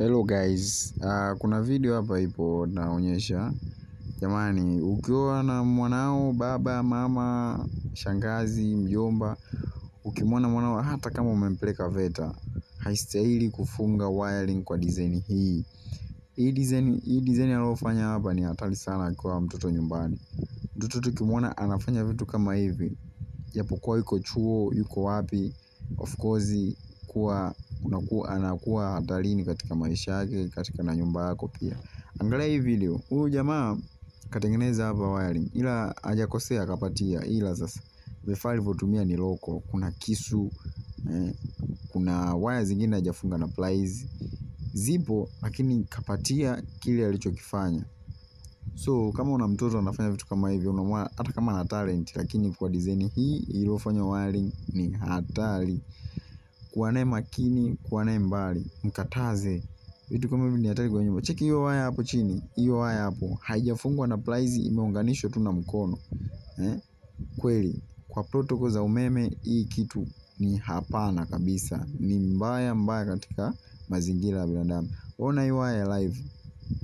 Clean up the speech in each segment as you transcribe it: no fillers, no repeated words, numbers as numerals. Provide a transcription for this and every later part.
Hello guys, kuna video hapa ipo naonyesha. Jamani, ukiwa na mwanao, baba, mama, shangazi, mjomba, ukimwona mwanao hata kama umempeleka VETA, haistahili kufunga wiring kwa design hii. Hii design aliyofanya hapa ni hatari sana kwa mtoto nyumbani. Mtoto tukimwona anafanya vitu kama hivi, japokuwa yuko chuo, yuko wapi, of course anakuwa hatarini katika maisha yake, katika na nyumba yako pia. Angalia hii video, huyu jamaa katengeneza hapa wiring, ila hajakosea, kapatia. Ila sasa vifaa alivyotumia ni loko. Kuna kisu, kuna waya zingine hajafunga na pliers zipo, lakini kapatia kile alichokifanya. So kama una mtoto anafanya vitu kama hivi, unamwona hata kama ana talent, lakini kwa design hii iliyofanya wiring ni hatari. Kuwa naye makini, kuwa naye mbali, mkataze. Vitu kama hivi ni hatari kwa nyumba. Cheki hiyo waya hapo chini, hiyo waya hapo haijafungwa na pliers, imeunganishwa tu na mkono. Kweli kwa protocol za umeme hii kitu ni hapana kabisa, ni mbaya katika mazingira ya binadamu. Ona hii waya live,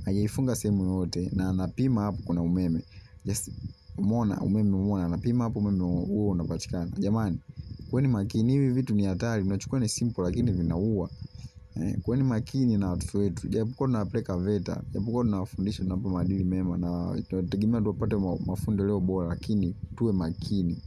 hajaifunga sehemu yote na anapima hapo kuna umeme. Just umeona umeme, umeona anapima hapo umeme huo unapatikana. Jamani, kuweni makini, hivi vitu ni hatari. Unachukua ni simple lakini vinaua. Kuweni makini na watoto wetu. Japokuwa tunawapeleka VETA, japokuwa tunawafundisha, tunawapa maadili mema na tunategemea tupate mafundo leo bora, lakini tuwe makini.